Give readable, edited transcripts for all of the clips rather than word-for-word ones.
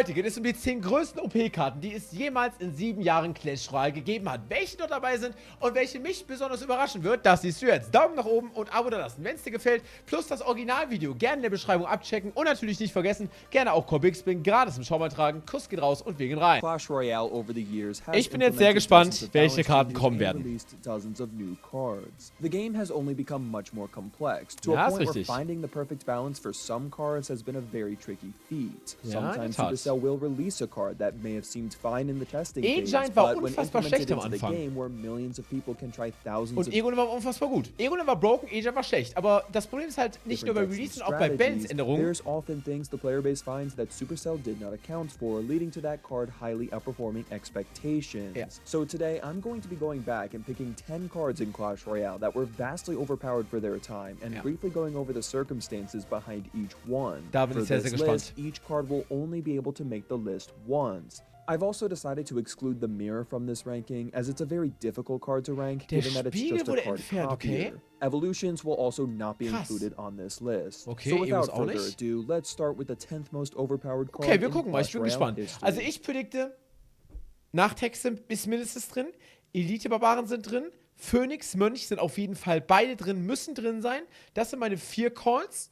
Heute geht es um die 10 größten OP-Karten, die es jemals in 7 Jahren Clash Royale gegeben hat. Welche dort dabei sind und welche mich besonders überraschen wird, das siehst du jetzt. Daumen nach oben und Abo da lassen, wenn es dir gefällt. Plus das Originalvideo gerne in der Beschreibung abchecken. Und natürlich nicht vergessen, gerne auch BigSpin gratis im Schau eintragen. Kuss geht raus und wir gehen rein. Clash Royale over the years has Ich bin jetzt sehr gespannt, welche Karten kommen and werden. released dozens of new cards. The game has only become much more complex, to Ja, a ist point where richtig. finding the perfect balance for some cards has been a very tricky feat. Ja, in der Sometimes Tat. Supercell will release a card that may have seemed fine in the testing phase, Giant war but when unfassbar implemented schlecht am into the Anfang. game where millions of people can try thousands Und of Egon war unfassbar gut. Egon war broken, Giant war schlecht. Aber das Problem ist halt nicht nur bei different decks Release, and sondern auch bei strategies, Balance-Änderungen. there's often things the player base finds that Supercell did not account for, leading to that card highly outperforming expectations. Yeah. So today, I'm going to be going back and picking 10 cards in Clash Royale that were vastly overpowered for their time, and Ja. briefly going over the circumstances behind each one. Da bin For ich sehr, this sehr gespannt. list, each card will only be able to make the list once. I've also decided to exclude the mirror from this ranking, as it's a very difficult card to rank, Der given that it's Spiegel just a wurde card entfernt, copier. okay? Evolutions will also not be Krass. included on this list. Okay, so Egos without auch further nicht. ado, let's start with the 10th most overpowered card Okay, wir in gucken mal. Ich Clash bin Royale gespannt. history. Also ich predikte, Nachtexte ist mindestens drin. Elite-Barbaren sind drin. Phönix, Mönch sind auf jeden Fall beide drin, müssen drin sein. Das sind meine 4 Calls.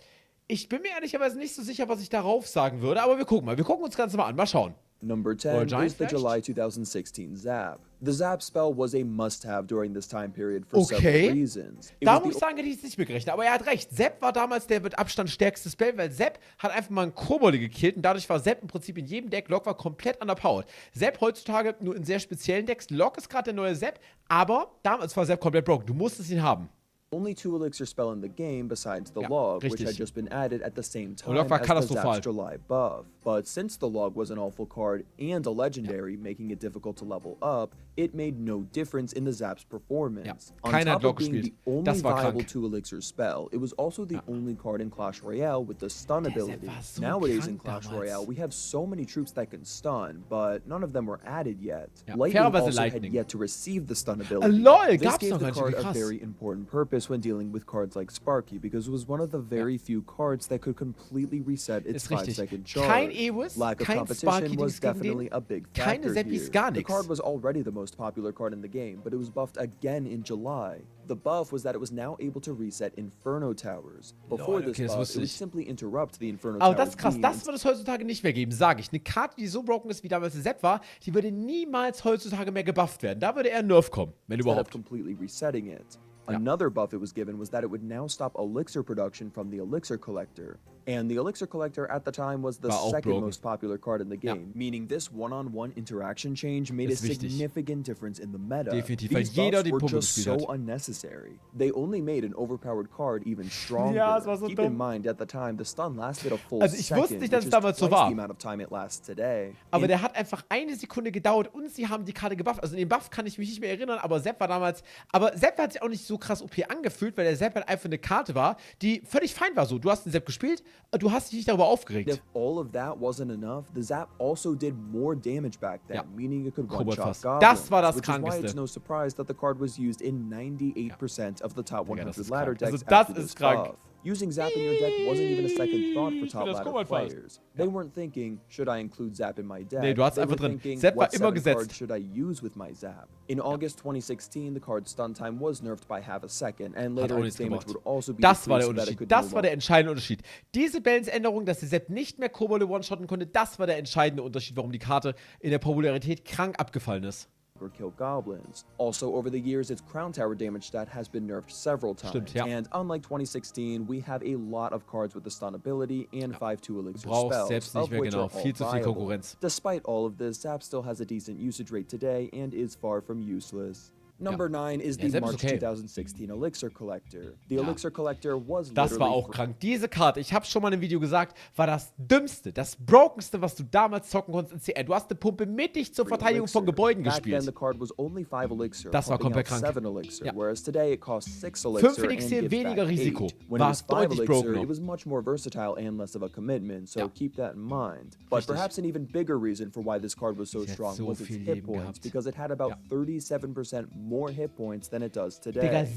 Ich bin mir ehrlicherweise nicht so sicher, was ich darauf sagen würde, aber wir gucken mal. Wir gucken uns das Ganze mal an. Mal schauen. Number Or 10 Giant is the vielleicht? July 2016 Zap. The Zap spell was a must-have during this time period for Okay. several reasons. It Da was muss ich the sagen, hätte ich es nicht mitgerechnet. Aber er hat recht. Sepp war damals der mit Abstand stärkste Spell, weil Sepp hat einfach mal einen Kobolde gekillt und dadurch war Sepp im Prinzip in jedem Deck. Locke war komplett underpowered. Sepp heutzutage nur in sehr speziellen Decks. Locke ist gerade der neue Sepp, aber damals war Sepp komplett broken. Du musstest ihn haben. only 2 elixir spell in the game besides the Ja, log, which richtig. had just been added at the same time Log war as the katastrophal. Zap's July buff. But since the log was an awful card and a legendary, making it difficult to level up, it made no difference in the Zap's performance. Ja, On keiner hat top of Log being gespielt. the only Das war viable krank. 2 elixir spell, it was also the only card in Clash Royale with the stun Der Zap ability. war so Nowadays in krank Clash damals. Royale, we have so many troops that can stun, but none of them were added yet. Ja, Lightning fairerweise also had Lightning. yet to receive the stun ability. LOL, This gab's gave noch the gar nicht, card wie a krass. very important purpose when dealing with cards like Sparky, because it was one of the very few cards that could completely reset its Ist richtig. 5-second charge. Kein Ewis, Lack of kein competition Sparky-Dings was gegen definitely den, a big keine factor Seppis, here. gar The nix. card was already the most popular card in the game, but it was buffed again in July. The buff was that it was now able to reset Inferno Towers. Before Lol, this okay, das buff, wusste it would ich. simply interrupt the Inferno Aber Tower das ist krass, das wird es heutzutage nicht mehr geben, sage ich. Eine Karte, die so broken ist, wie damals der Sepp war, die würde niemals heutzutage mehr gebufft werden. Da würde eher ein Nerf kommen, wenn instead of überhaupt. completely resetting it. Ja. Another buff it was given was that it would now stop elixir production from the elixir collector. And the elixir collector at the time was the War auch second broken. most popular card in the Ja. game, meaning this one-on-one interaction change made Ist a wichtig. significant difference in the meta. Definitiv, weil These jeder buffs die were Pumpe just gespielt so hat. unnecessary. They only made an overpowered card even stronger. Ja, es war so Keep dumm. in mind, at the time, the stun lasted a full Also ich second, wusste nicht, dass which es is damals so twice war. the amount of time it lasts today. Aber And der hat einfach eine Sekunde gedauert und sie haben die Karte gebufft. Also in den Buff kann ich mich nicht mehr erinnern, aber Sepp war damals. Aber Sepp hat sich auch nicht so krass OP angefühlt, weil der Sepp halt einfach eine Karte war, die völlig fein war so. Du hast den Sepp gespielt, du hast dich nicht darüber aufgeregt. if all of that wasn't enough, the Zap also did more damage back then, Ja. meaning it could Kobold one-shot fast. goblins. Das war das which is why Krankeste. it's no surprise that the card was used in 98% of the top Digga, das 100 ist ladder krank. Also decks das after this ist krank. buff. Using Zap in your deck wasn't even a second thought for Ich top will das ladder Kobold fast. players. They weren't thinking, should I include Zap in my deck? Nee, du hast They einfach were drin. thinking, Zap war what immer 7 cards gesetzt. should I use with my Zap? In August 2016, the card's stun time was nerfed by half a second, and Hat later auch its nichts damage gemacht. would also be Das war der decreased so that it Unterschied. could Das no war der entscheidende Unterschied. Diese Balance-Änderung, dass der Sepp nicht mehr Kobolde one-shotten konnte, das war der entscheidende Unterschied, warum die Karte in der Popularität krank abgefallen ist. or kill goblins. Also, over the years, its Crown Tower damage stat has been nerfed several times. Stimmt, ja. And unlike 2016, we have a lot of cards with the stun ability and 5/2 elixir brauchst spells, selbst nicht of mehr which genau. are all Viel zu viel viable. Konkurrenz. Despite all of this, Zap still has a decent usage rate today and is far from useless. Number 9 is Ja, the Zap ist March okay. 2016 Elixir Collector. The Ja. Elixir Collector was Das war literally auch krank. Diese Karte, ich habe schon mal in einem Video gesagt, war das dümmste, das brokenste, was du damals zocken konntest in CR. Du hast eine Pumpe mittig zur Verteidigung von Gebäuden Back then, the gespielt. card was only 5 elixir, Das war pumping out komplett krank. 7 elixir, Ja. whereas today it costs 6 elixir 5 Elixir, and gives weniger back Risiko. 8. When War it was 5 deutlich elixir, broken it was much more versatile and less of a commitment, so Ja. keep that in mind. But Richtig. perhaps an even bigger reason for why this card was so Sie hat strong so was its viel hit Leben points, gehabt. because it had about Ja. 37% more hit points than it does Digga, today.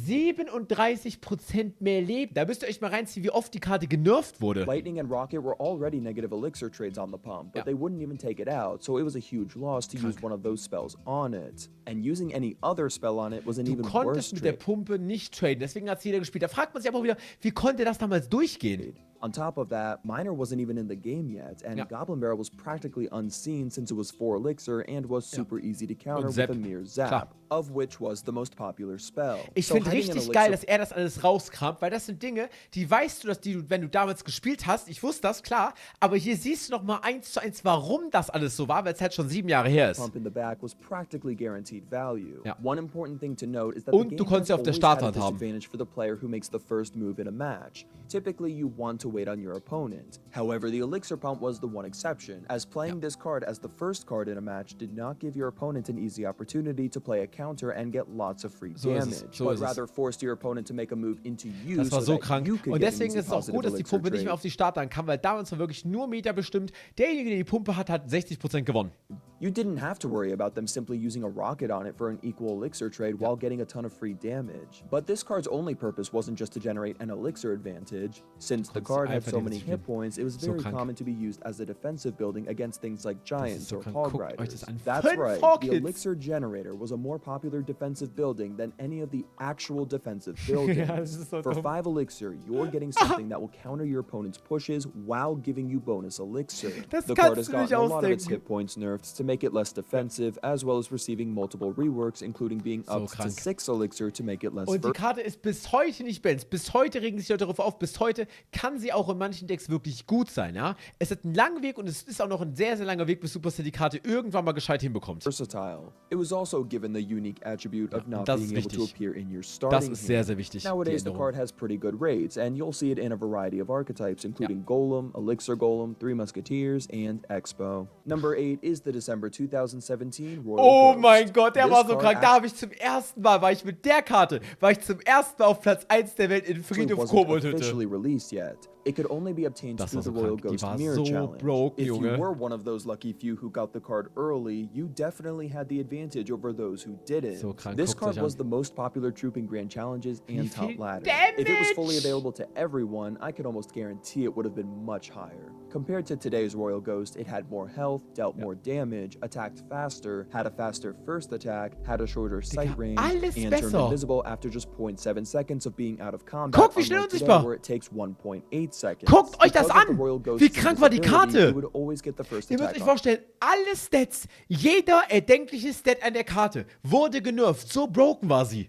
37% mehr Leben. Da müsst ihr euch mal reinziehen, wie oft die Karte genervt wurde. Lightning and Rocket were already negative elixir trades on the pump, but they wouldn't even take it out, so it was a huge loss to use one of those spells on it. And using any other spell on it was an even Du worse konntest mit der trade. Pumpe nicht traden, deswegen hat es jeder gespielt. Da fragt man sich aber auch wieder, wie konnte das damals durchgehen? On top of that, Miner wasn't even in the game yet, and Goblin Barrel was practically unseen since it was 4 elixir and was super easy to counter with a mere zap, of which was the most popular spell. Ich finde richtig geil, dass er das alles rauskramt, weil das sind Dinge, die weißt du, dass die, wenn du damals gespielt hast, ich wusste das, klar, aber hier siehst du nochmal 1:1, warum das alles so war, weil es halt schon 7 Jahre her ist. Pump in the back was practically guaranteed value. One important thing to note is that Und the du game konntest has sie auf der always had a Starthand haben. disadvantage for the player who makes the first move in a match. Typically, you want to wait on your opponent. However, the Elixir Pump was the one exception, as playing this card as the first card in a match did not give your opponent an easy opportunity to play a counter and get lots of free damage, but rather forced your opponent to make a move into you. Das war so so that krank. you could Und get an deswegen easy ist es auch positive gut, dass die Elixir Pumpe nicht mehr trade. auf die Starthand kam, weil damals war wirklich nur Meter bestimmt. Derjenige, der die Pumpe hat, hat 60% gewonnen. You didn't have to worry about them simply using a rocket on it for an equal elixir trade while getting a ton of free damage. But this card's only purpose wasn't just to generate an elixir advantage. Since the card had so many hit points, it was very common to be used as a defensive building against things like giants or hog riders. That's right, the elixir generator was a more popular defensive building than any of the actual defensive buildings. For 5 elixir, you're getting something that will counter your opponent's pushes while giving you bonus elixir. The card has gotten a lot of its hit points nerfed to make it less defensive, as well as receiving multiple reworks, including being upped to 6 elixir to make it less Und die Karte ist bis heute nicht balanced. Bis heute regen sich Leute darauf auf. Bis heute kann sie auch in manchen Decks wirklich gut sein, ja. Es hat einen langen Weg und es ist auch noch ein sehr, sehr langer Weg, bis Supercell die Karte irgendwann mal gescheit hinbekommt. Versatile. It was also given the unique attribute of not being able to appear in your starting Das ist sehr, sehr wichtig. Nowadays, the card has pretty good rates, and you'll see it in a variety of archetypes, including Golem, Elixir Golem, 3 Musketeers, and Expo. Number 8 is the December 2017 Royal Oh Ghost. mein Gott, der This war so card krank. Da habe ich zum ersten Mal, war ich mit der Karte, war ich zum ersten Mal auf Platz 1 der Welt in Friedhof wasn't Koboldhütte. officially released yet. It could only be obtained Das through war the so Royal krank. Die Ghost war Mirror so Challenge. broke, If Junge. you were one of those lucky few who got the card early, you definitely had the advantage over those who didn't. So krank, This guckt card euch was an. the most popular troop in Grand Challenges and viel Top Ladder. Damage! If it was fully available to everyone, I could almost guarantee it would have been much higher. Compared to today's Royal Ghost, it had more health, dealt more damage, attacked faster, had a faster first attack, had a shorter sight range, alles and turned besser. invisible after just 0.7 seconds of being out of combat. Guckt, wie schnell unlike today, unsichtbar. where it takes 1.8 seconds. Guckt euch das Because of the an. Royal Ghost's Wie krank war die invisibility, Karte? you would always get the first Ihr müsst attack euch off. vorstellen, alle Stats, jeder erdenkliche Stat an der Karte wurde genervt. So broken war sie.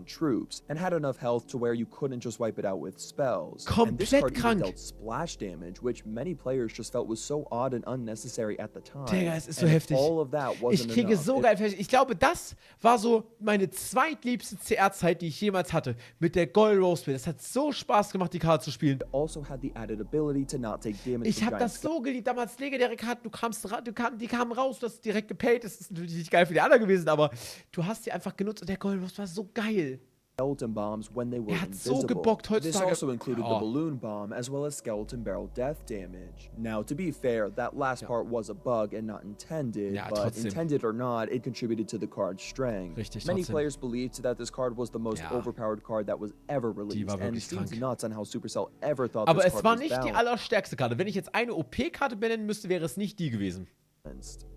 Troops and had enough health to where you couldn't just wipe it out with spells. And this Komplett card even krank. dealt splash damage, which many players just felt was so odd and unnecessary at the time. Digga, es ist so And if heftig. all of that Ich wasn't kriege enough, so it geil fertig. Ich glaube, das war so meine zweitliebste CR-Zeit, die ich jemals hatte. Mit der Gold Rose. Das hat so Spaß gemacht, die Karte zu spielen. also had the added ability to not take damage Ich from habe giant das so geliebt. Damals legendäre Karten, die kamen raus, du hast direkt gepayt. Das ist natürlich nicht geil für die anderen gewesen, aber du hast sie einfach genutzt und der Gold Rose war so geil. skeleton bombs when they were Er hat so invisible. gebockt This heutzutage. also included the Oh. balloon bomb as well as skeleton barrel death damage. Now, to be fair, that last part was a bug and not intended, Ja, but trotzdem. intended or not, it contributed to the card's strength. Richtig, Many trotzdem. players believed that this card was the most Ja. overpowered card that was ever released, war and it wirklich seems krank. nuts on how Supercell ever thought Aber this es card war was nicht die balanced. allerstärkste Karte. Wenn ich jetzt eine OP-Karte benennen müsste, wäre es nicht die gewesen.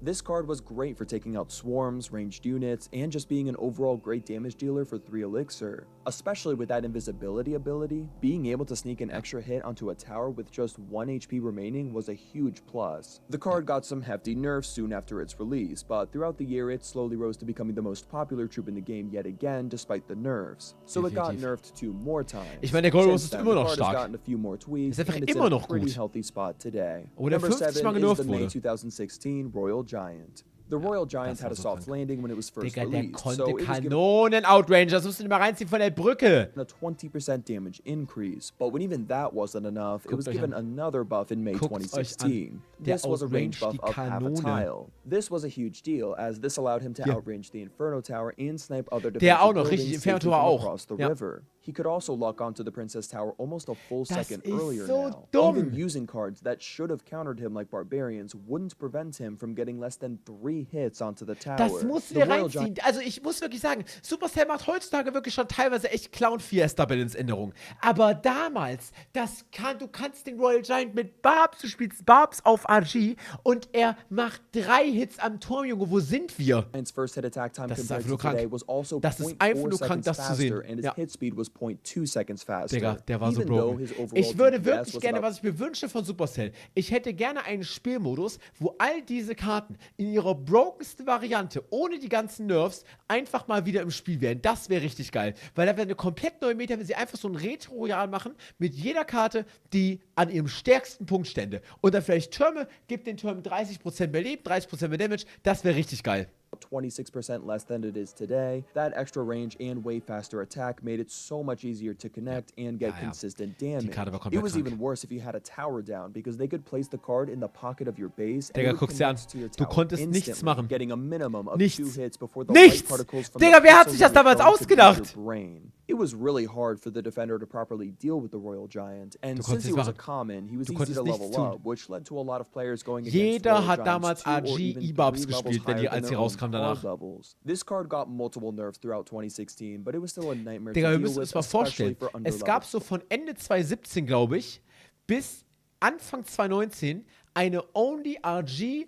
This card was great for taking out swarms, ranged units, and just being an overall great damage dealer for 3 elixir. Especially with that invisibility ability, being able to sneak an extra hit onto a tower with just 1 HP remaining was a huge plus. The card got some hefty nerfs soon after its release, but throughout the year it slowly rose to becoming the most popular troop in the game yet again despite the nerfs. So it got Definitiv. nerfed 2 more times. Ich meine, der Gold Rose Since ist then, immer the noch card has stark. gotten a few more tweaks, Ist einfach and it's immer in a noch pretty gut. healthy spot today. Oder Number 50 Mal 7 is genervt the May wurde. 2016 Royal Giant. The Royal Giant war had a so soft krank. landing when it was first Digga, der released, konnte so it was given Kanonen outrange. Das musst du dir mal reinziehen von der Brücke. a 20% damage increase. But when even that wasn't enough, it was euch given an. another buff in May Guckt's euch 2016. an. Der This was a range buff outranged die of half a Kanone. tile. This was a huge deal, as this allowed him to Ja. outrange the Inferno Tower and snipe other Der defensive auch noch, buildings richtig, safely Inferno Tower from auch. across the Ja. river. He could also lock onto the Princess Tower almost a full second earlier so now. dumm. Even using cards that should have countered him like barbarians wouldn't prevent him from getting less than 3 hits onto the tower. Das musst du dir reinziehen. Also ich muss wirklich sagen, Supercell macht heutzutage wirklich schon teilweise echt Clown-Fiesta-Balance-Änderungen. Aber damals, du kannst den Royal Giant mit Barbs, du spielst Barbs auf RG und er macht 3 Hits am Turm, Junge. Wo sind wir? First hit attack time Das ist compared einfach nur to today krank. was also Das ist einfach nur krank, das zu sehen. and his Ja. hit speed was 0.2 seconds faster. Digga, der war so Even though broken. his overall Ich würde DPS wirklich was gerne, about was ich mir wünsche von Supercell, ich hätte gerne einen Spielmodus, wo all diese Karten in ihrer brokensten Variante, ohne die ganzen Nerfs, einfach mal wieder im Spiel wären. Das wäre richtig geil. Weil da wäre eine komplett neue Meta, wenn sie einfach so ein Retro Royale machen, mit jeder Karte, die an ihrem stärksten Punkt stände. Und dann vielleicht Türme, gibt den Türmen 30% mehr Leben, 30% mehr Damage. Das wäre richtig geil. 26% less than it is today. That extra range and way faster attack made it so much easier to connect and get consistent damage. It was even worse if you had a tower down, because they could place the card in the pocket of your base and Digga, it would guck's dir an. connect to your Du tower konntest nichts instantly, machen. getting a minimum of Nichts. 2 hits before the Nichts. light particles from Digga, the wer hat sich das pixel damals zone could reach ausgedacht? your brain. It was really hard for the defender to properly deal with the Royal Giant, and since he was a common, he was easy to level up, which led to a lot of players going against Jeder Royal hat Giants damals 2 or RG even E-Barbs 3 levels gespielt, higher than als sie their own rauskam card danach. levels. This card got multiple nerfs throughout 2016, but it was still a nightmare Digga, wir to deal müssen with, uns mal especially vorstellen, for es gab underleveled so von Ende 2017, glaube ich, bis Anfang 2019 eine Only RG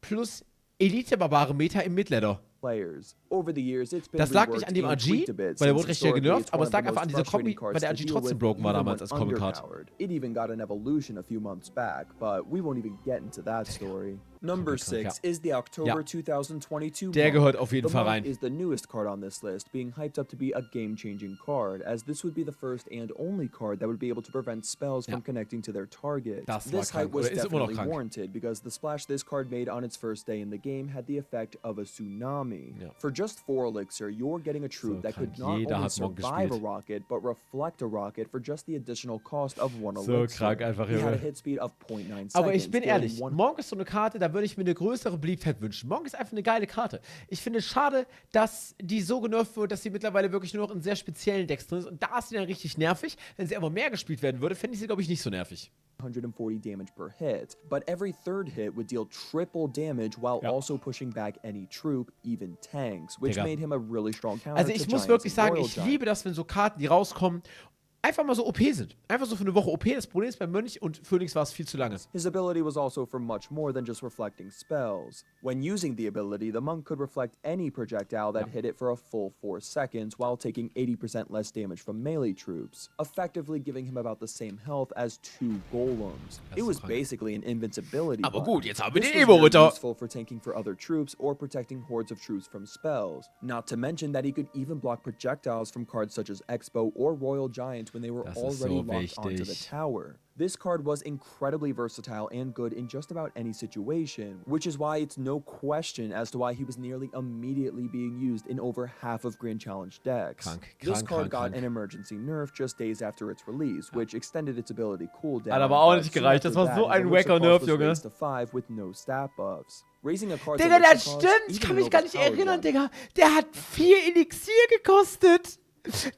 plus Elite-Barbaren-Meta im Midladder. players. Over the years, it's been Das lag nicht reworked an dem and RG, tweaked a bit, weil er since wurde richtig schnell historically genervt, it's aber one es of the lag einfach most an dieser Kombi, frustrating cards weil der to RG deal trotzdem with, broken war even damals when als Common-Card. underpowered. It even got an evolution a few months back, but we won't even get into that story. Number 6 is the October 2022 Der Monk. gehört auf jeden The Fall Monk rein. is the newest card on this list, being hyped up to be a game-changing card, as this would be the first and only card that would be able to prevent spells from connecting to their target. Das war This krank, hype was oder ist immer noch definitely krank. warranted, because the splash this card made on its first day in the game had the effect of a tsunami. Ja. For just 4 elixir, you're getting a troop that could krank. not Jeder only hat Monk survive a gespielt. rocket, but reflect a rocket for just the additional cost of 1 So elixir. krank einfach, He had a Junge. hit speed of 0.9 seconds. Aber ich bin ehrlich, getting one- Monk ist so eine Karte, da würde ich mir eine größere Beliebtheit wünschen. Monk ist einfach eine geile Karte. Ich finde es schade, dass die so genervt wird, dass sie mittlerweile wirklich nur noch in sehr speziellen Decks drin ist. Und da ist sie dann richtig nervig. Wenn sie aber mehr gespielt werden würde, fände ich sie, glaube ich, nicht so nervig. 140 damage per hit, but every third hit would deal triple damage while also pushing back any troop, even tanks, which Digga. made him a really strong counter Also to ich muss Giants wirklich and sagen, Royal ich Giants. liebe das, wenn so Karten, die rauskommen, einfach mal so OP sind. Einfach so für eine Woche OP. Das Problem ist, bei Mönch und Phoenix war es viel zu lange. His ability was also for much more than just reflecting spells. When using the ability, the monk could reflect any projectile that hit it for a full 4 seconds while taking 80% less damage from melee troops, effectively giving him about the same health as 2 golems. It was basically an invincibility Aber button. gut, jetzt haben wir This den was very Evo-Ritter. useful for tanking for other troops or protecting hordes of troops from spells. Not to mention that he could even block projectiles from cards such as Expo or Royal Giant when they were Das ist already so locked onto the wichtig. tower. This card was incredibly versatile and good in just about any situation, which is why it's no question as to why he was nearly immediately being used in over half of Grand Challenge decks. This card got an emergency nerf just days after its release, which extended its ability cooldown. Hat aber auch but nicht soon gereicht. after Das war that, so his ein elixir wacker cost Nerf, was Junge. raised to 5 with no stat buffs. Raising a card's Digga, das elixir cost, stimmt. Ich even kann an mich gar nicht overpowered erinnern, one, Digga. Der hat 4 Elixier gekostet.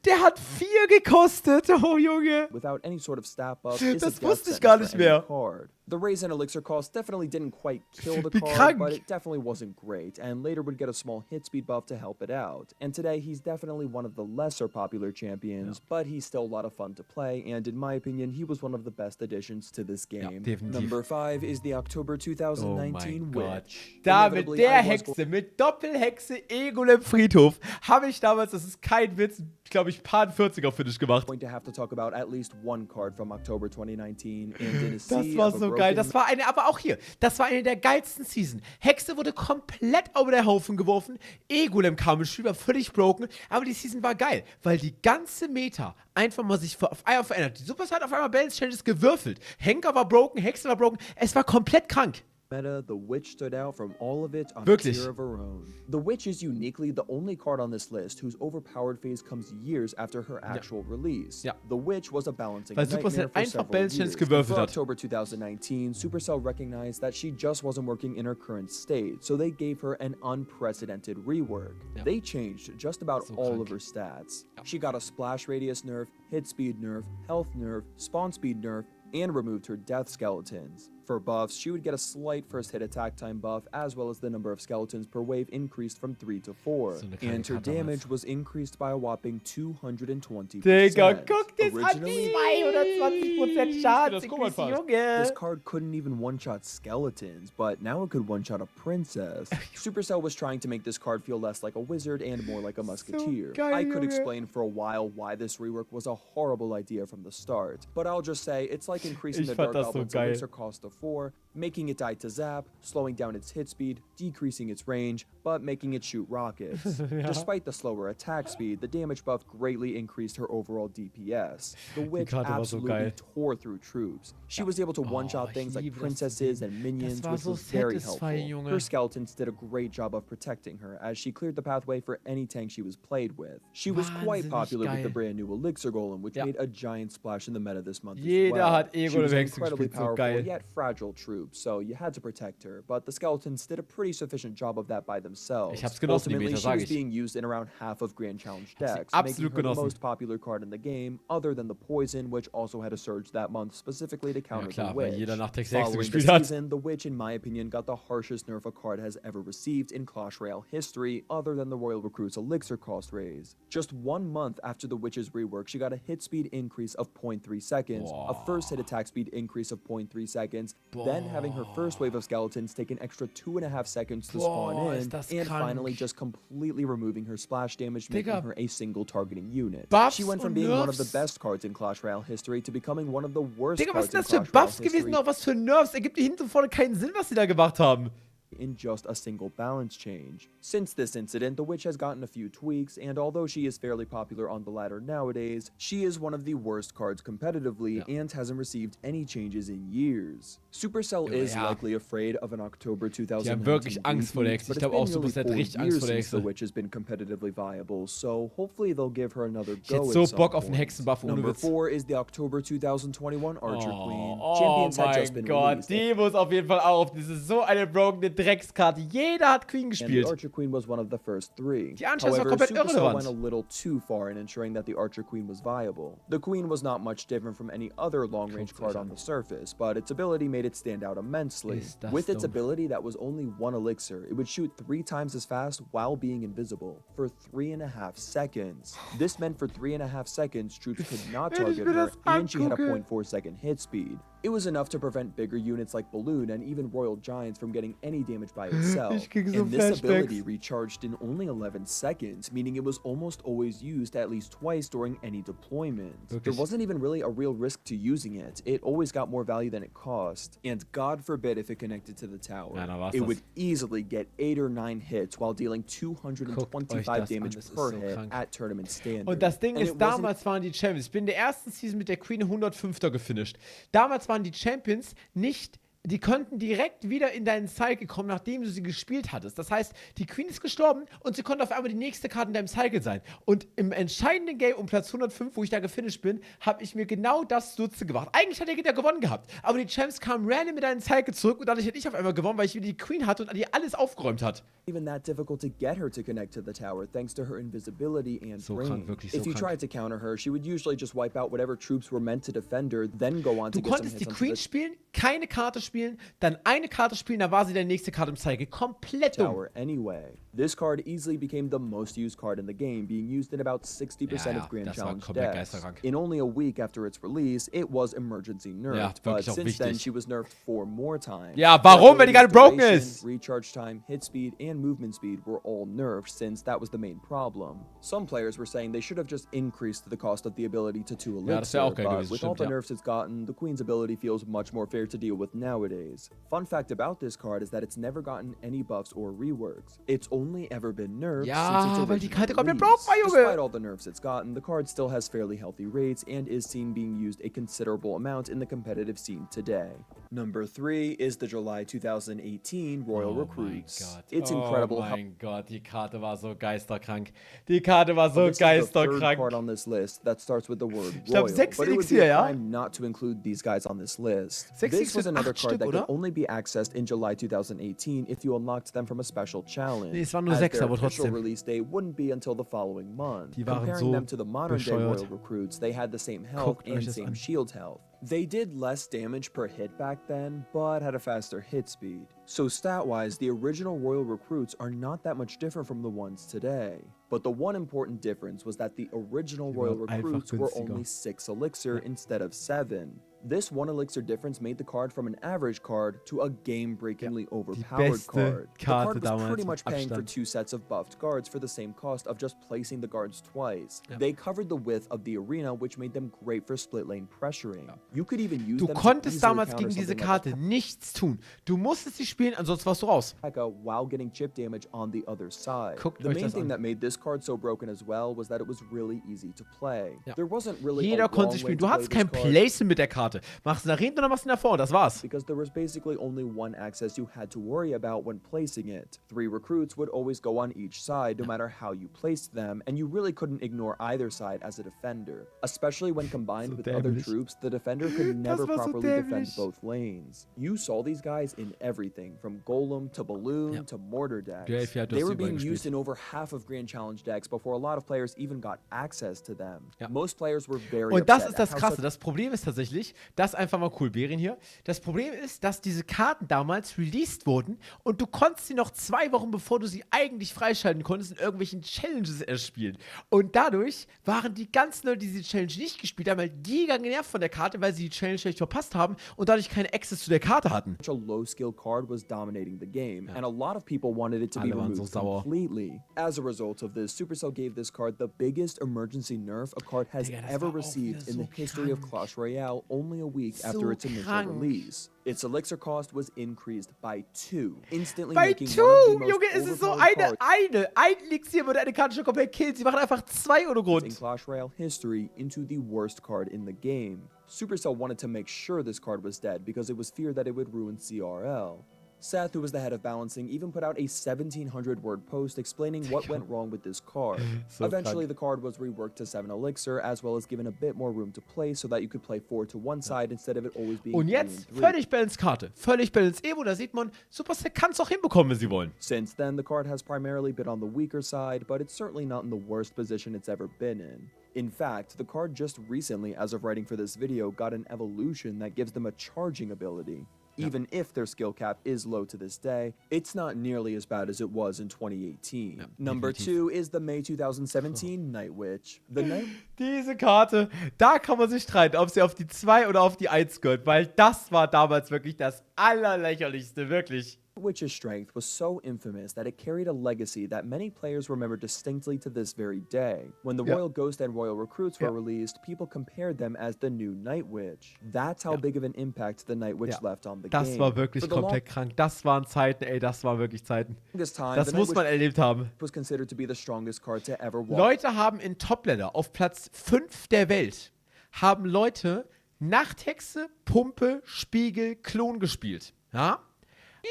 Der hat 4 gekostet. Oh, Junge. without any sort of stat buff is a Das death wusste ich sentence gar for nicht any mehr. card. The raise and elixir cost definitely didn't quite kill the Wie card, krank. but it definitely wasn't great, and later would get a small hit speed buff to help it out. And today he's definitely one of the lesser popular champions, but he's still a lot of fun to play, and in my opinion, he was one of the best additions to this game. definitiv. Number 5 is the October 2019 Oh mein Gott. Witch. Da mit Inevitably, der I was Hexe, mit Doppelhexe Egolem Friedhof, habe ich damals, das ist kein Witz, glaube ich, paar 40er-Finish gemacht. going to have to talk about at least one card from October 2019, and in a Das sea war of a so broken geil. Das war eine, aber auch hier, das war eine der geilsten Season. Hexe wurde komplett über den Haufen geworfen. Egolem kam ins Spiel, war völlig broken. Aber die Season war geil, weil die ganze Meta einfach mal sich auf einmal verändert. Die Superstar hat auf einmal Balance Changes gewürfelt. Henker war broken, Hexe war broken. Es war komplett krank. meta, the Witch stood out from all of it on a Wirklich? tier of her own. The Witch is uniquely the only card on this list whose overpowered phase comes years after her actual release. Ja. The Witch was a balancing Weil nightmare Supercell for einfach several Bällchen years. gewürfelt For hat. October 2019, Supercell recognized that she just wasn't working in her current state, so they gave her an unprecedented rework. Ja. They changed just about So all krank. of her stats. Ja. She got a splash radius nerf, hit speed nerf, health nerf, spawn speed nerf, and removed her death skeletons. For buffs, she would get a slight first hit attack time buff, as well as the number of skeletons per wave increased from 3 to 4. So eine kleine And her Karte damage was increased by a whopping 220%. Digga, guck das an, Originally, 220% Schaden, this Junge. card couldn't even one-shot skeletons, but now it could one-shot a princess. Supercell was trying to make this card feel less like a wizard and more like a musketeer. geil, I could Junge. explain for a while why this rework was a horrible idea from the start, but I'll just say it's like increasing Ich the fand Dark das so Goblin's geil. elixir cost to 4, making it die to zap, slowing down its hit speed, decreasing its range, but making it shoot rockets. Despite the slower attack speed, the damage buff greatly increased her overall DPS. The Witch Karte war so absolutely geil. tore through troops. She was able to one-shot ich things like liebe das princesses Ding. and minions, Das war which so was very satisfying, helpful. Junge. Her skeletons did a great job of protecting her, as she cleared the pathway for any tank she was played with. She was quite Wahnsinnig popular with the geil. brand new Elixir Golem, which Ja. made a giant splash in the meta this month Jeder as well. hat She Ego was im an Hexen incredibly gespielt, so powerful geil. yet fragile troop, so you had to protect her, but the skeletons did a pretty sufficient job of that by themselves. Ich hab's genossen, die Ultimately, Meta, she sag was ich. being used in around half of Grand Challenge hab sie decks, making absolut her the genossen. most popular card in the game, other than the Poison, which also had a surge that month specifically to counter klar, the weil Witch. jeder nach Text Hexen Following the gespielt hat. season, the Witch, in my opinion, got the harshest nerf a card has ever received in Clash Royale history, other than the Royal Recruit's Elixir cost raise. Just 1 month after the Witch's rework, she got a hit speed increase of 0.3 seconds, a first hit attack speed increase of 0.3 seconds, then having her first wave of skeletons take an extra 2.5 seconds to spawn Boah, in, ist das and krank. finally just completely removing her splash damage, Digga. making her a single targeting unit. Buffs She went from und being one of the Nerfs. best cards in Clash Royale history to becoming one of the worst Digga, was cards sind in das für Clash Royale Buffs gewesen? history. Auch was für Nerfs? Ergibt hier hinten und vorne keinen Sinn, was die da gemacht haben. In just a single balance change. Since this incident, the Witch has gotten a few tweaks, and although she is fairly popular on the ladder nowadays, she is one of the worst cards competitively and hasn't received any changes in years. Supercell is ja. likely afraid of an October 2019 Die haben wirklich Angst vor der repeat, Hexe. but Ich it's glaube auch, been nearly Supercell hat 4 richtig Angst years vor der since the Hexe. Witch has been competitively viable, so hopefully they'll give her another Ich go hätte at so some Bock auf einen point. Hexenbuff, ohne Number Witz. 4 is the October 2021 Archer Queen. Oh Champions had just mein been Gott, released. die muss auf jeden Fall auch auf. Das ist so eine brokene Dreckskarte. Jeder hat Queen And the gespielt. Archer Queen was one of the first 3. Die Anschluss war However, komplett Supercell irrelevant. went a little too far in ensuring that the Archer Queen was viable. The Queen was not much different from any other long-range card on the surface, but its ability made it stand out immensely. Ist das With its dumm. ability that was only 1 elixir, it would shoot 3 times as fast while being invisible for 3.5 seconds. This meant for 3.5 seconds, troops could not Wenn ich target mir her, das and she had a angucke. 0.4-second hit speed. It was enough to prevent bigger units like Balloon and even Royal Giants from getting any damage by itself. Ich kriege so And this ability Flashbacks. recharged in only 11 seconds, meaning it was almost always used at least twice during any deployment. There Wirklich. wasn't even really a real risk to using it. It always got more value than it cost. And God forbid if it connected to the tower. Ja, dann war's It das. would easily get 8 or 9 hits while dealing Guckt euch 225 das an, damage das ist per so hit krank. at tournament standard. Und das Ding And ist, it wasn't damals waren die Champions. Ich bin in der ersten Season mit der Queen 105. gefinisht. Damals waren die Champions nicht. Die konnten direkt wieder in deinen Cycle kommen, nachdem du sie gespielt hattest. Das heißt, die Queen ist gestorben und sie konnte auf einmal die nächste Karte in deinem Cycle sein. Und im entscheidenden Game um Platz 105, wo ich da gefinisht bin, habe ich mir genau das Dutze gemacht. Eigentlich hat der Gegner gewonnen gehabt. Aber die Champs kamen random mit deinen Cycle zurück und dadurch hätte ich auf einmal gewonnen, weil ich wieder die Queen hatte und an die alles aufgeräumt hat. even that difficult to get her to connect to the tower thanks to her invisibility and So range. krank, wirklich so If you krank. tried to counter her, she would usually just wipe out whatever troops were meant to defend her, then go on to Du get some konntest die hits onto Queen the spielen, keine Karte spielen, dann eine Karte spielen, dann war sie deine nächste Karte im Cycle. Komplett dumm. tower anyway. This card easily became the most used card in the game, being used in about 60% Ja, of Grand das war Challenge komplett decks. geisteskrank. In only a week after its release, it was emergency nerfed, Ja, but wirklich auch since then wichtig. she was nerfed 4 more times. Ja, warum? Weil die gerade broken Duration, ist. Recharge time, hit speed, and movement speed were all nerfed since that was the main problem. Some players were saying they should have just increased the cost of the ability to 2 Ja, das elixir, wär auch geil but gewesen, with all stimmt, the ja. nerfs it's gotten, the Queen's ability feels much more fair to deal with nowadays. Fun fact about this card is that it's never gotten any buffs or reworks. It's only ever been nerfed Ja, since its weil die original Karte komplett release. broke war, Junge. Despite all the nerfs it's gotten, the card still has fairly healthy rates and is seen being used a considerable amount in the competitive scene today. Number 3 is the July 2018 Royal Recruits. It's Oh incredible mein Gott, die Karte war so geisterkrank. Die Karte war so this is the third geisterkrank. card on this list that starts with the word Ich glaub, Royal, 6 but it would be Elixier, a ja? crime not to include these guys on this list. 6 This was Elixier, another 8 card Stück, that could oder? only be accessed in July 2018 if you unlocked them from a special challenge. Nee, es waren nur as 6, their aber official trotzdem. release date wouldn't be until the following month. Die waren Comparing so them to the modern day bescheuert. Royal Recruits, they had the same health Guckt euch and das same an. shield health. They did less damage per hit back then, but had a faster hit speed. So stat-wise, the original Royal Recruits are not that much different from the ones today. But the one important difference was that the original Die Royal waren einfach Recruits were günstiger. only 6 elixir instead of 7. This 1 elixir difference made the card from an average card to a game-breakingly overpowered beste card. The Karte card was damals pretty mit much paying for Abstand. 2 sets of buffed guards for the same cost of just placing the guards twice. Ja. They covered the width of the arena, which made them great for split-lane pressuring. You could even use Du them to konntest easily damals counter gegen diese something like a Karte nichts tun. Du musstest sie spielen, ansonsten warst du raus. P.E.K.K.A. while getting chip damage on the other side. Guckt The euch main das thing an. that made this card so broken as well was that it was really easy to play. Ja. There wasn't really Jeder a konnte wrong sie way spielen. to Du play hattest this kein card Placement mit der Karte. Machst du nach hinten oder machst du nach vorne? Das war's. because there was basically only one access you had to worry about when placing it. 3 recruits would always go on each side no matter how you placed them, and you really couldn't ignore either side as a defender. Especially when combined So with other dämlich. troops, the defender could never war so properly defend dämlich. both lanes. You saw these guys in everything, from Golem to Balloon Ja. to Mortar decks. Gelfi hat They das were überall being gespielt. used in over half of Grand Challenge decks before a lot of players even got access to them. Ja. Most players were very Und das upset ist das at how Krasse. Das Problem ist tatsächlich, das einfach mal cool, Bären hier. Das Problem ist, dass diese Karten damals released wurden und du konntest sie noch 2 Wochen, bevor du sie eigentlich freischalten konntest, in irgendwelchen Challenges erspielen. Und dadurch waren die ganzen Leute, die diese Challenge nicht gespielt haben, halt giga genervt von der Karte, weil sie die Challenge schlecht verpasst haben und dadurch keine Access zu der Karte hatten. such a low-skill card was dominating the game, and a lot of people wanted it to be Alle waren so removed sauer. completely. As a result of this, Supercell gave this card the biggest emergency nerf a card has Digga, das ever war auch received wieder in so the history of krank. Clash Royale only a week So after its initial krank. release. Its elixir cost was increased by 2, instantly Bei making 2, one of the most Junge, es ist so overpowered cards ein Elixier würde eine Karte schon komplett killen. Sie machen einfach 2 ohne in Grund. Clash Royale history into the worst card in the game. Supercell wanted to make sure this card was dead because it was feared that it would ruin CRL. Seth, who was the head of balancing, even put out a 1,700-word post explaining what went wrong with this card. So Eventually, krank. the card was reworked to 7 elixir, as well as given a bit more room to play so that you could play 4 to one side instead of it always being Und 3 jetzt and 3. völlig Balance Karte. Völlig Balance Evo. Da sieht man, Supercell kann es auch hinbekommen, wenn sie wollen. Since then, the card has primarily been on the weaker side, but it's certainly not in the worst position it's ever been in. In fact, the card just recently, as of writing for this video, got an evolution that gives them a charging ability. Even if their skill cap is low to this day, it's not nearly as bad as it was in 2018. Number definitiv. 2 is the May 2017 Night Witch. The Night Diese Karte, da kann man sich streiten, ob sie auf die 2 oder auf die 1 gehört, weil das war damals wirklich das Allerlächerlichste, wirklich. Witch's strength was so infamous that it carried a legacy that many players remember distinctly to this very day. When the Ja. Royal Ghost and Royal Recruits were Ja. released, people compared them as the new Night Witch. That's how big of an impact the Night Witch Ja. left on the Das game. war wirklich For the komplett krank. Das waren Zeiten, ey, das waren wirklich Zeiten. longest time, Das the Night muss Witch man erlebt haben. was considered to be the strongest card to ever walk. Leute haben in Top-Ladder auf Platz 5 der Welt, haben Leute Nachthexe, Pumpe, Spiegel, Klon gespielt. Ja?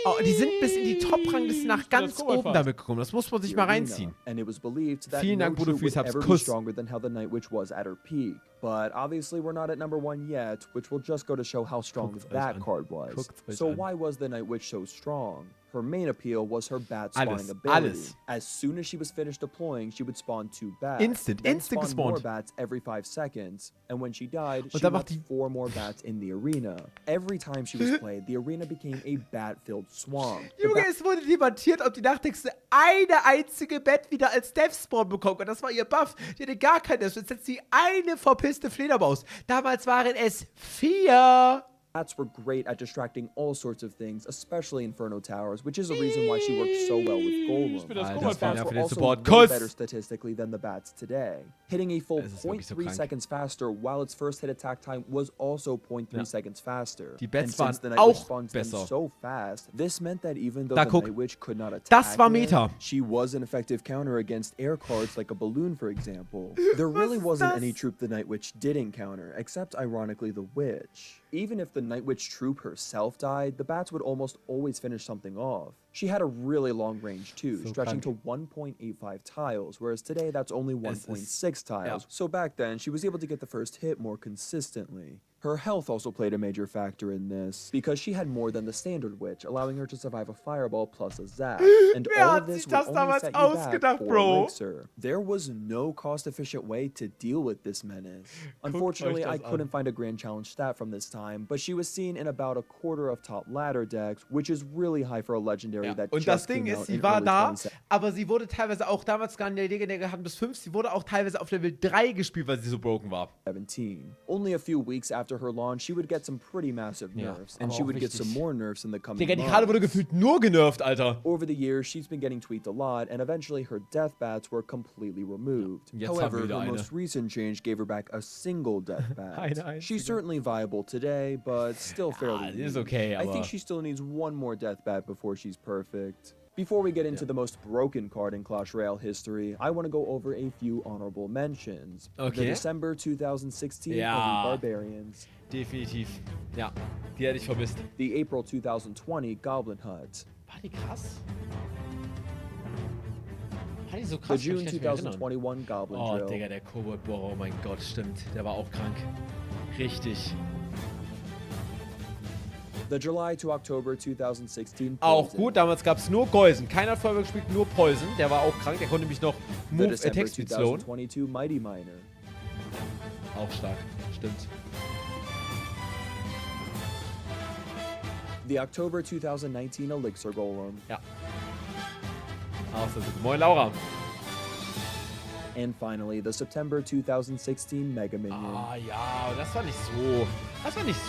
Oh, die sind bis in die Top-Rangliste nach ganz oben damit gekommen. Das muss man sich mal reinziehen. And it was believed that Vielen no Dank, Bruder, troop would fürs ever be Kuss. stronger than how the Night Witch was at her peak. But obviously we're not at number 1 yet, which will just go to show how strong Guckt's euch that an. card was. Guckt's euch So an. why was the Night Witch so strong? Her main appeal was her bat Alles, spawning ability. alles. As soon as she was finished deploying, she would spawn 2 bats. Instant then spawn more gespawnt. bats every 5 seconds. And when she died, she dann macht left die- 4 more bats in the arena. Every time she was played, the arena became a bat-filled swamp. The Junge, es wurde debattiert, ob die Nachthexe eine einzige Bett wieder als Death-Spawn bekommen kann. Das war ihr Buff. Die hatte gar keinen Death. Jetzt setzt sie eine verpisste Fledermaus. Damals waren es 4. Bats were great at distracting all sorts of things, especially Inferno Towers, which is a reason why she worked so well with Golem. das These Golem-Fan. bats Ja, für were den also Support. way Kuss! better statistically than the bats today. Hitting a full Es ist wirklich so 0.3 krank. seconds faster while its first hit attack time was also 0.3 Ja. seconds faster. Die Bats And since waren the Night auch Witch spawns them besser. so fast, this meant that even though Da the guck. Night Witch could not attack Das war it, Meta. she was an effective counter against air cards like a balloon, for example. There really ist wasn't das? any troop the Night Witch didn't counter, except ironically the Witch. Even if the Night Witch troop herself died, the bats would almost always finish something off. She had a really long range too, So stretching krank. to 1.85 tiles, whereas today that's only 1.6 tiles. So back then, she was able to get the first hit more consistently. Her health also played a major factor in this, because she had more than the standard witch, allowing her to survive a fireball plus a zap. And Wer all hat of this sich would das only damals set you back ausgedacht, 4 Bro? elixir. There was no cost-efficient way to deal with this menace. Unfortunately, I das couldn't find a grand challenge stat from this time, but she was seen in about a quarter of top ladder decks, which is really high for a legendary Ja. that Und das just Ding came ist, out sie in war early da, 2017. aber sie wurde teilweise auch, damals gar nicht legendär hatten bis 5, sie wurde auch teilweise auf Level 3 gespielt, weil sie so broken war. Only a few weeks after her launch, she would get some pretty massive Ja, nerfs, and aber she auch would get some wichtig. more nerfs in the coming Digga, die Karte wurde months. gefühlt nur genervt, Alter. Over the years, she's been getting tweaked a lot, and eventually her death bats were completely removed. Jetzt haben wir However, wieder her eine. most recent change gave her back a single death bat. Eine einzige. She's certainly viable today, but still fairly sie ist weak. okay, I think aber- she still needs one more death bat before she's perfect. Before we get into the most broken card in Clash Royale history, I want to go over a few honorable mentions. Okay. The December 2016 Ja. Elite Barbarians. Definitiv. Ja, die hätte ich vermisst. The April 2020 Goblin Hut. War die krass? War die so The krass? Ich kann June mich nicht mehr erinnern. 2021 Goblin Oh, Drill. Digga, der Kobold-Bohrer, oh mein Gott, stimmt. Der war auch krank. Richtig. The July to October 2016 Auch Poison. gut, damals gab es nur Geusen. Keiner hat Feuerwerk gespielt, nur Poison. Der war auch krank, der konnte mich noch The Move December Attack Speed slowen. 2022 Mighty Miner. Auch stark, stimmt. The October 2019 Elixir Golem. Ja. Auch so gut. Moin, Laura. And finally, the September 2016 Mega Minion. Ah ja, das war nicht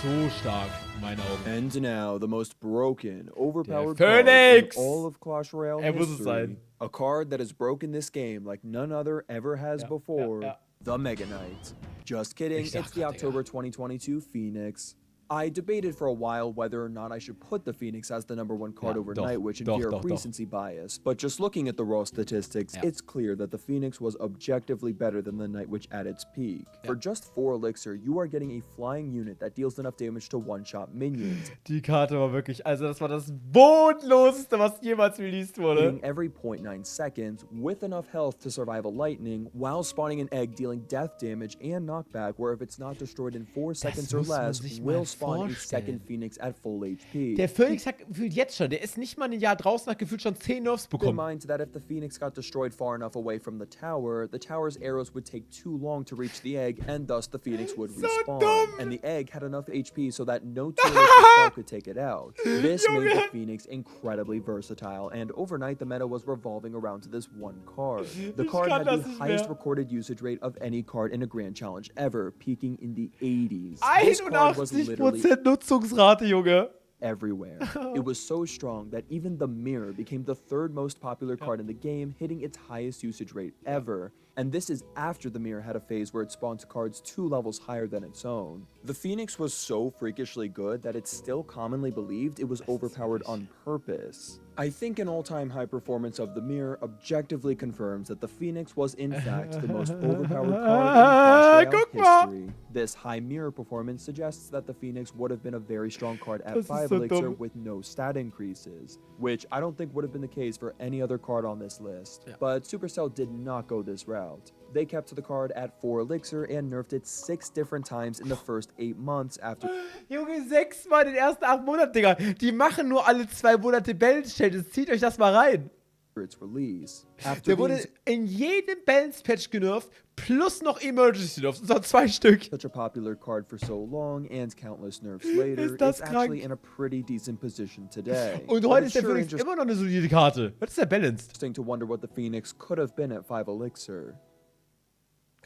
so stark, in meinen Augen. And now, the most broken, overpowered Der card in Phoenix! all of Clash Royale Muss es history. sein. A card that has broken this game like none other ever has Ja, before. ja. The Mega Knight. Just kidding, Ich sag it's the grad, October 2022 Phoenix. I debated for a while whether or not I should put the Phoenix as the #1 card Ja, over doch, Night Witch in doch, fear doch, of doch. recency bias, but just looking at the raw statistics, Ja. it's clear that the Phoenix was objectively better than the Night Witch at its peak. For just 4 Elixir, you are getting a flying unit that deals enough damage to one-shot minions, Die Karte war wirklich, also das war das bodenloseste, was jemals released wurde. hitting every 0.9 seconds with enough health to survive a lightning, while spawning an egg dealing death damage and knockback, where if it's not destroyed in 4 seconds or muss man less, sich mal will spawn a vorstellen. second Phoenix at full HP. Der Phoenix hat gefühlt jetzt schon, der ist nicht mal ein Jahr draußen, hat gefühlt schon 10 Nerfs Keep in bekommen. mind that if the Phoenix got destroyed far enough away from the tower's arrows would take too long to reach the egg, and thus the Phoenix would So respawn. dumm! And the egg had enough HP so that no tier spell could take it out. This made the Phoenix incredibly versatile, and overnight the meta was revolving around to this one card. The Ich card kann had das the nicht highest mehr. recorded usage rate of any card in a Grand Challenge ever, peaking in the 80s. This card was literally 81% Nutzungsrate, Junge. everywhere. It was so strong that even the mirror became the 3rd most popular card in the game, hitting its highest usage rate ever. And this is after the mirror had a phase where it spawned cards 2 levels higher than its own. The Phoenix was so freakishly good that it's still commonly believed it was overpowered on purpose. I think an all-time high performance of the mirror objectively confirms that the Phoenix was in fact the most overpowered card in Clash Guck mal. Royale history. This high mirror performance suggests that the Phoenix would have been a very strong card at Das ist 5 so elixir dumm. with no stat increases, which I don't think would have been the case for any other card on this list. Ja. But Supercell did not go this route. They kept to the card at 4 elixir and nerfed it 6 different times in the first 8 months after Junge, 6 Mal in den ersten 8 Monaten, Digga. Die machen nur alle 2 Monate Balance-Changes. Zieht euch das mal rein. its release. After Der wurde being in jedem Balance-Patch genervt, plus noch Emergency-Nerfs. Und zwar 2 Stück. such a popular card for so long and countless nerfs later, Ist das it's actually krank? in a pretty decent position today. Und But heute it's ist der sure Phoenix immer noch eine solide Karte. Was ist der Balanced? interesting to wonder what the Phoenix could have been at 5 elixir.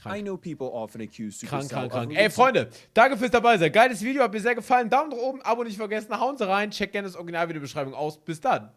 I know people often accuse Supercell Krank. of Ey, releasing Freunde, danke fürs dabei sein. Geiles Video, hat mir sehr gefallen. Daumen nach oben, Abo nicht vergessen, hauen Sie rein. Checkt gerne das Originalvideo-Beschreibung aus. Bis dann.